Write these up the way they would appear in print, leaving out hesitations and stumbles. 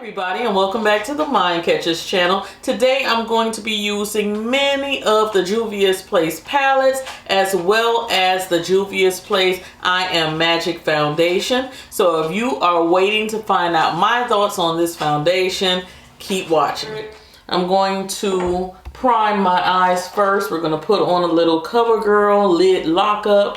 Everybody, and welcome back to the MindCatcher's channel. Today I'm going to be using many of the Juvia's Place palettes as well as the Juvia's Place I Am Magic foundation. So if you are waiting to find out my thoughts on this foundation, keep watching. I'm going to prime my eyes first. We're going to put on a little CoverGirl lid lockup.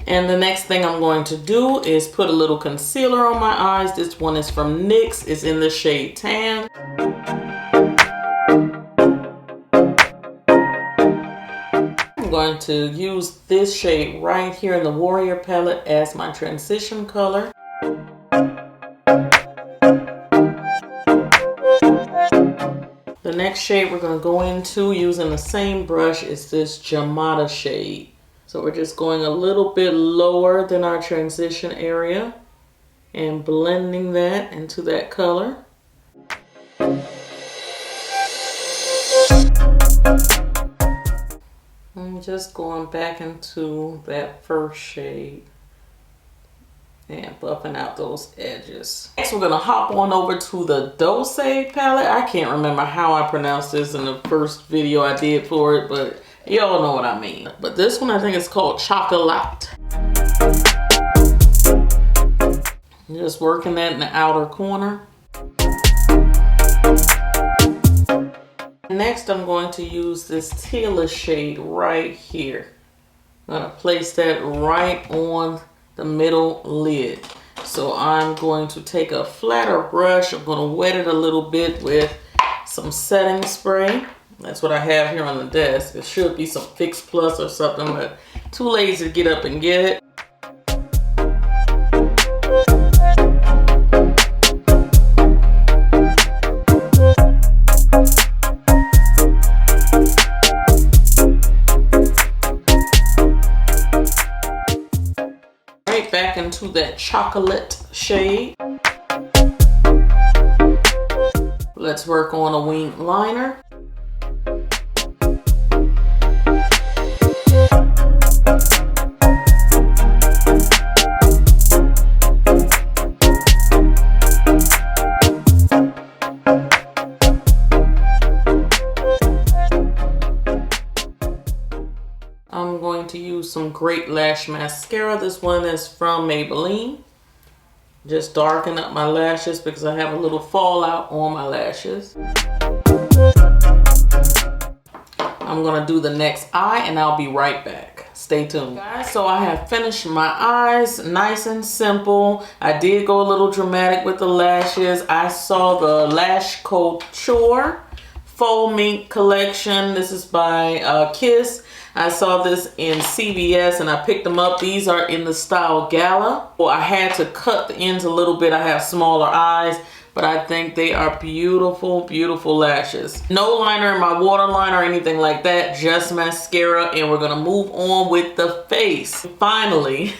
And the next thing I'm going to do is put a little concealer on my eyes. This one is from NYX. It's in the shade Tan. I'm going to use this shade right here in the Warrior palette as my transition color. The next shade we're going to go into using the same brush is this Jamada shade. So we're just going a little bit lower than our transition area and blending that into that color. I'm just going back into that first shade and buffing out those edges. Next we're going to hop on over to the Dose palette. I can't remember how I pronounced this in the first video I did for it, but y'all know what I mean. But this one I think is called Chocolat. I'm just working that in the outer corner. Next I'm going to use this tealish shade right here. I'm going to place that right on the middle lid. So I'm going to take a flatter brush. I'm going to wet it a little bit with some setting spray. That's what I have here on the desk. It should be some Fix Plus or something, but too lazy to get up and get it. Right back into that chocolate shade. Let's work on a wing liner. I'm going to use some Great Lash Mascara. This one is from Maybelline. Just darken up my lashes because I have a little fallout on my lashes. I'm going to do the next eye and I'll be right back. Stay tuned. Guys, so I have finished my eyes. Nice and simple. I did go a little dramatic with the lashes. I saw the Lash Couture Faux Mink collection. This is by Kiss. I saw this in CVS and I picked them up. These are in the style Gala. Well, I had to cut the ends a little bit. I have smaller eyes, but I think they are beautiful, beautiful lashes. No liner in my waterline or anything like that, just mascara. And we're gonna move on with the face. Finally,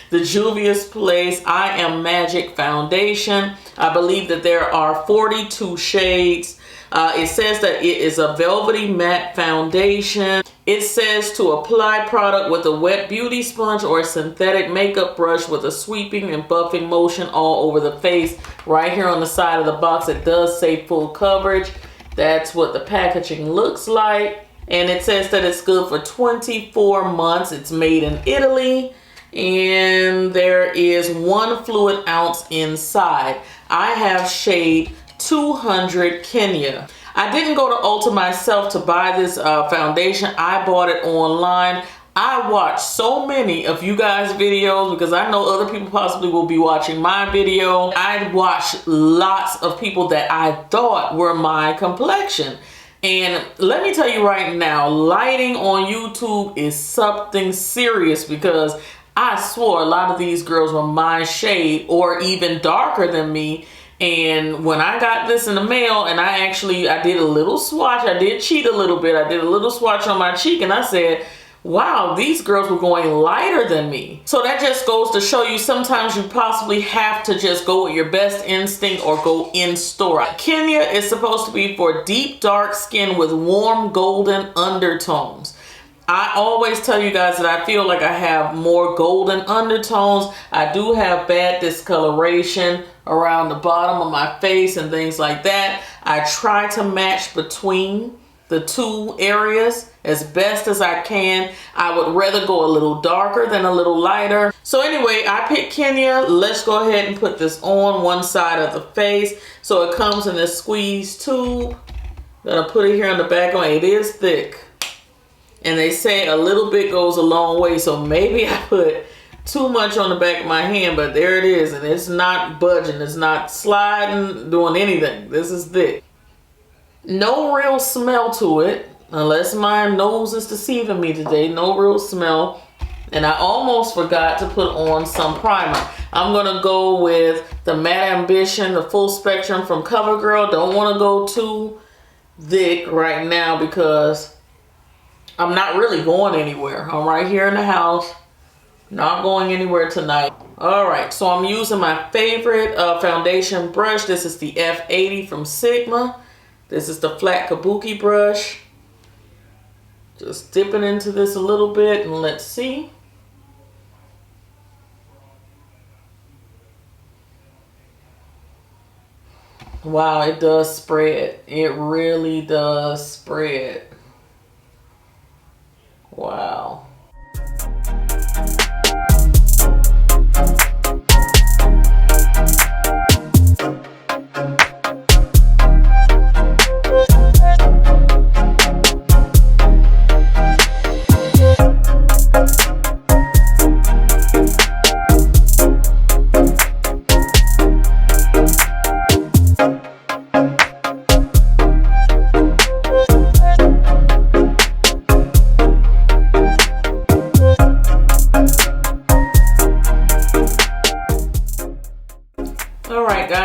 the Juvia's Place I Am Magic foundation. I believe that there are 42 shades. It says that it is a velvety matte foundation. It says to apply product with a wet beauty sponge or a synthetic makeup brush with a sweeping and buffing motion all over the face. Right here on the side of the box, it does say full coverage. That's what the packaging looks like. And it says that it's good for 24 months. It's made in Italy. And there is 1 fluid ounce inside. I have shade 200 Kenya. I didn't go to Ulta myself to buy this foundation. I bought it online. I watched so many of you guys' videos because I know other people possibly will be watching my video. I watched lots of people that I thought were my complexion. And let me tell you right now, lighting on YouTube is something serious because I swore a lot of these girls were my shade or even darker than me. And when I got this in the mail and I did a little swatch, I did cheat a little bit. I did a little swatch on my cheek and I said, wow, these girls were going lighter than me. So that just goes to show you sometimes you possibly have to just go with your best instinct or go in store. Kenya is supposed to be for deep dark skin with warm golden undertones. I always tell you guys that I feel like I have more golden undertones. I do have bad discoloration around the bottom of my face and things like that. I try to match between the two areas as best as I can. I would rather go a little darker than a little lighter. So anyway, I picked Kenya. Let's go ahead and put this on one side of the face. So it comes in this squeeze tube. Gonna put it here on the back. It is thick. And they say a little bit goes a long way. So maybe I put too much on the back of my hand, but there it is. And it's not budging. It's not sliding, doing anything. This is thick. No real smell to it, unless my nose is deceiving me today. No real smell. And I almost forgot to put on some primer. I'm gonna go with the Matte Ambition, the Full Spectrum from CoverGirl. Don't wanna go too thick right now because I'm not really going anywhere. I'm right here in the house, not going anywhere tonight. All right, so I'm using my favorite foundation brush. This is the F80 from Sigma. This is the flat kabuki brush. Just dipping into this a little bit and let's see. Wow, it does spread. It really does spread. Wow.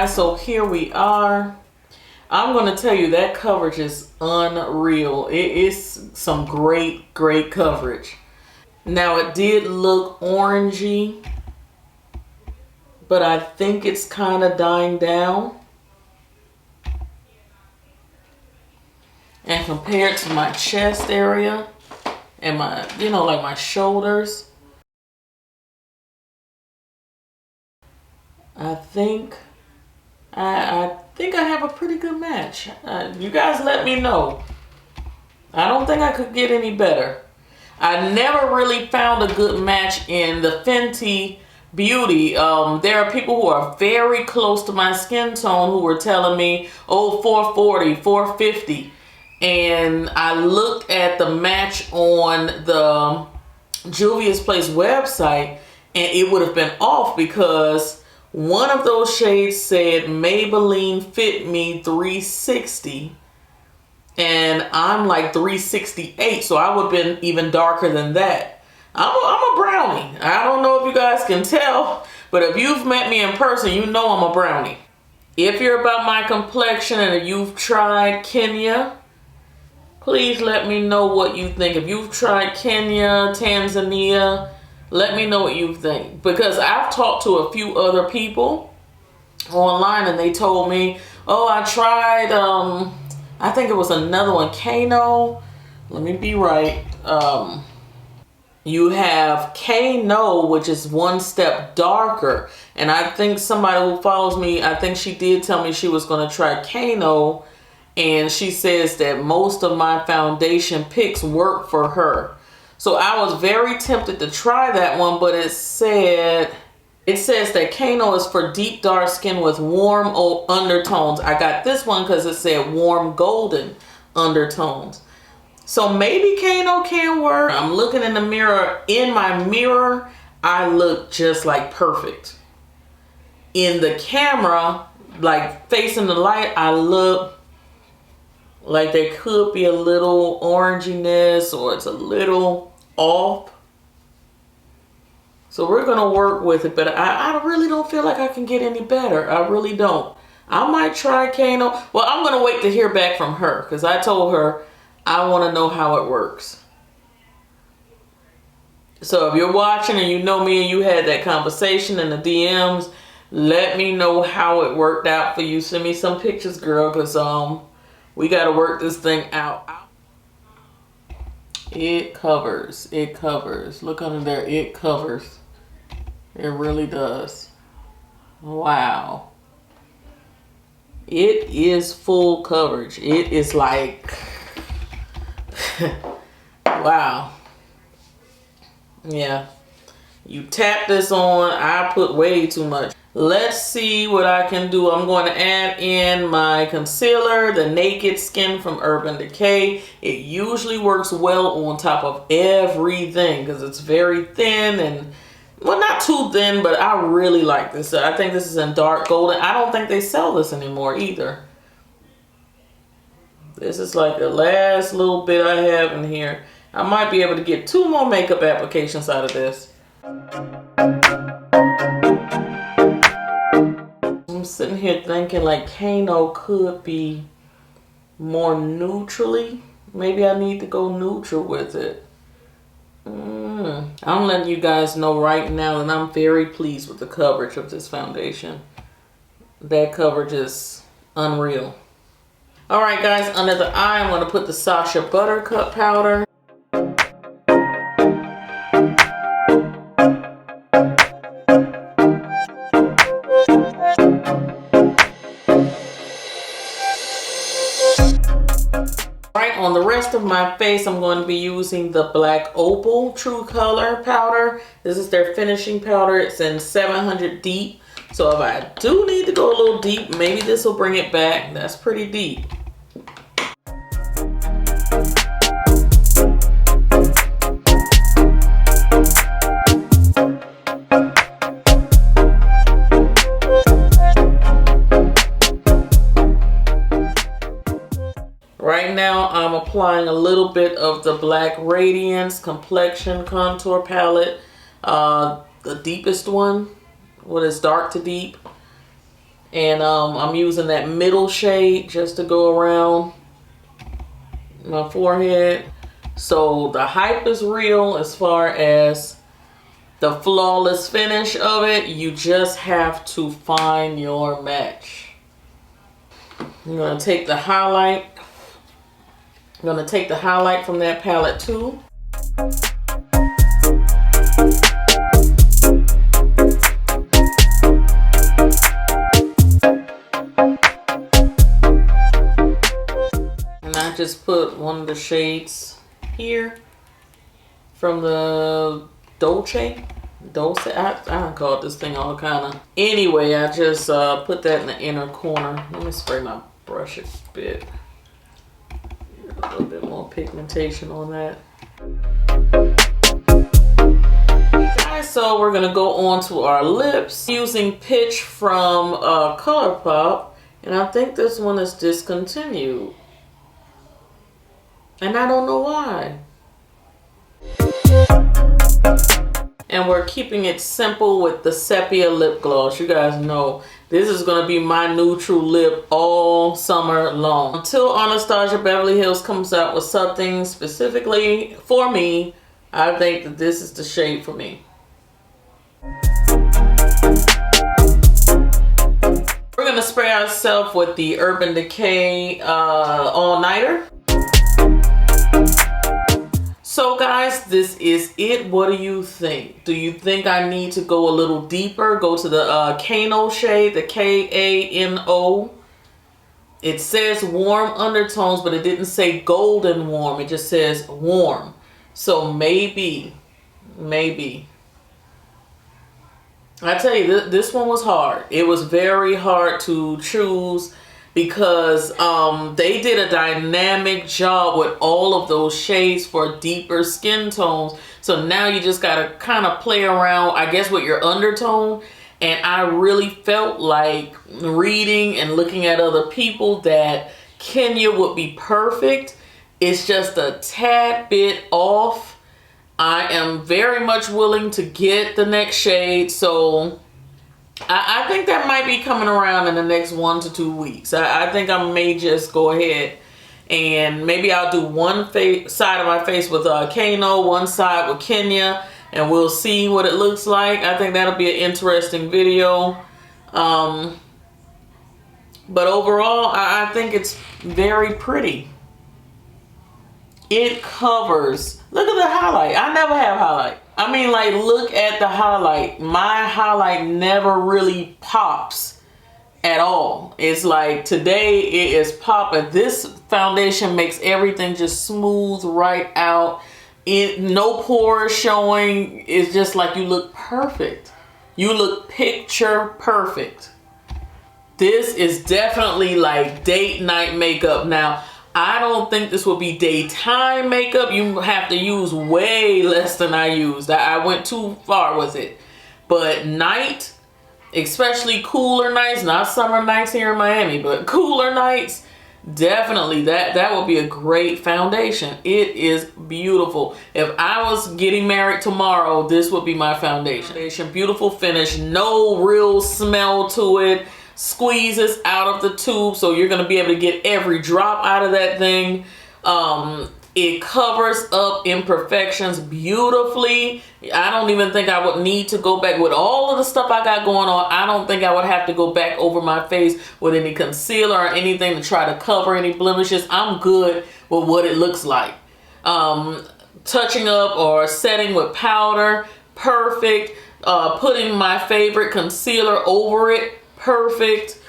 So here we are. I'm going to tell you that coverage is unreal. It is some great coverage. Now it did look orangey, but I think it's kind of dying down. And compared to my chest area and my, like my shoulders, I think I have a pretty good match. You guys let me know. I don't think I could get any better. I never really found a good match in the Fenty Beauty. There are people who are very close to my skin tone who were telling me, oh, 440, 450. And I looked at the match on the Juvia's Place website and it would have been off because one of those shades said Maybelline Fit Me 360 and I'm like 368, so I would have been even darker than that. I'm a brownie. I don't know if you guys can tell, but if you've met me in person, you know I'm a brownie. If you're about my complexion and if you've tried Kenya, please let me know what you think. If you've tried Kenya, Tanzania, let me know what you think, because I've talked to a few other people online and they told me, oh, I tried, I think it was another one, Kano. Let me be right. You have Kano, which is one step darker. And I think somebody who follows me, I think she did tell me she was going to try Kano. And she says that most of my foundation picks work for her. So I was very tempted to try that one, but it says that Kano is for deep dark skin with warm undertones. I got this one because it said warm golden undertones. So maybe Kano can work. I'm looking in the mirror. In my mirror, I look just like perfect. In the camera, like facing the light, I look like there could be a little oranginess or it's a little off. So we're gonna work with it, but I really don't feel like I can get any better. I really don't. I might try Kano. Well, I'm gonna wait to hear back from her because I told her I want to know how it works. So if you're watching and you know me and you had that conversation in the DMs, let me know how it worked out for you. Send me some pictures, girl, because we got to work this thing out. It covers. It covers. Look under there. It covers. It really does. Wow. It is full coverage. It is like, wow. Yeah. You tap this on. I put way too much. Let's see what I can do. I'm going to add in my concealer, the Naked Skin from Urban Decay. It usually works well on top of everything because it's very thin and, well, not too thin, but I really like this. I think this is in dark golden. I don't think they sell this anymore either. This is like the last little bit I have in here. I might be able to get 2 more makeup applications out of this. I'm sitting here thinking like Kano could be more neutrally. Maybe I need to go neutral with it. I'm letting you guys know right now that I'm very pleased with the coverage of this foundation. That coverage is unreal. Alright guys, under the eye I'm going to put the Sacha Buttercup powder. On the rest of my face, I'm going to be using the Black Opal True Color powder. This is their finishing powder. It's in 700 deep. So if I do need to go a little deep, maybe this will bring it back. That's pretty deep. Right now, I'm applying a little bit of the Black Radiance Complexion Contour Palette. The deepest one, what is dark to deep. And I'm using that middle shade just to go around my forehead. So the hype is real as far as the flawless finish of it. You just have to find your match. I'm going to take the highlight. I'm going to take the highlight from that palette too. And I just put one of the shades here from the Dolce. I call this thing all kind of. Anyway, I just put that in the inner corner. Let me spray my brush a bit. A little bit more pigmentation on that. Guys, so we're gonna go on to our lips using Pitch from ColourPop, and I think this one is discontinued, and I don't know why. And we're keeping it simple with the Sepia lip gloss. You guys know this is going to be my neutral lip all summer long. Until Anastasia Beverly Hills comes out with something specifically for me, I think that this is the shade for me. We're going to spray ourselves with the Urban Decay All Nighter. So guys, this is it. What do you think? Do you think I need to go a little deeper? Go to the Kano shade, the K-A-N-O. It says warm undertones, but it didn't say golden warm. It just says warm. So maybe. I tell you, this one was hard. It was very hard to choose because they did a dynamic job with all of those shades for deeper skin tones. So now you just gotta kind of play around, I guess, with your undertone. And I really felt like reading and looking at other people that Kenya would be perfect. It's just a tad bit off. I am very much willing to get the next shade. So I think that might be coming around in the next 1 to 2 weeks. I think I may just go ahead and maybe I'll do one side of my face with Kano, one side with Kenya, and we'll see what it looks like. I think that'll be an interesting video. But overall, I think it's very pretty. It covers. Look at the highlight. I never have highlight. I mean, like, look at the highlight. My highlight never really pops at all. It's like today it is popping. This foundation makes everything just smooth right out. No pores showing. It's just like you look perfect. You look picture perfect. This is definitely like date night makeup. Now, I don't think this will be daytime makeup. You have to use way less than I used. I went too far with it. But night, especially cooler nights, not summer nights here in Miami, but cooler nights, definitely that would be a great foundation. It is beautiful. If I was getting married tomorrow, this would be my foundation. Beautiful finish, no real smell to it. Squeezes out of the tube, so you're going to be able to get every drop out of that thing. It covers up imperfections beautifully. I don't even think I would need to go back with all of the stuff I got going on. I don't think I would have to go back over my face with any concealer or anything to try to cover any blemishes. I'm good with what it looks like. Touching up or setting with powder, perfect. Putting my favorite concealer over it, perfect.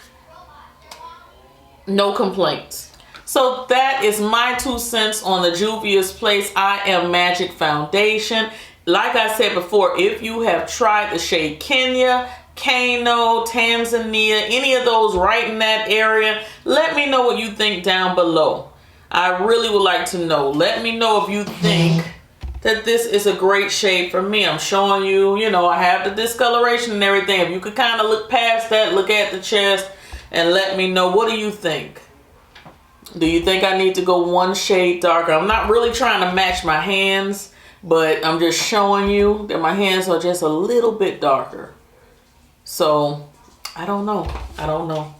No complaints. So that is my 2 cents on the Juvia's Place I Am Magic Foundation. Like I said before, if you have tried the shade Kenya, Kano, Tanzania, any of those right in that area, let me know what you think down below. I really would like to know. Let me know if you think that this is a great shade for me. I'm showing you, you know, I have the discoloration and everything. If you could kind of look past that, look at the chest, and let me know, what do you think? Do you think I need to go one shade darker? I'm not really trying to match my hands, but I'm just showing you that my hands are just a little bit darker. So, I don't know. I don't know.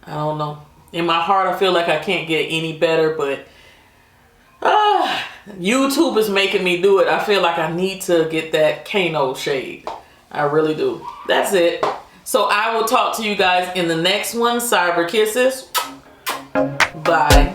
I don't know. In my heart, I feel like I can't get any better, but YouTube is making me do it. I feel like I need to get that Kano shade. I really do. That's it. So I will talk to you guys in the next one. Cyber kisses. Bye.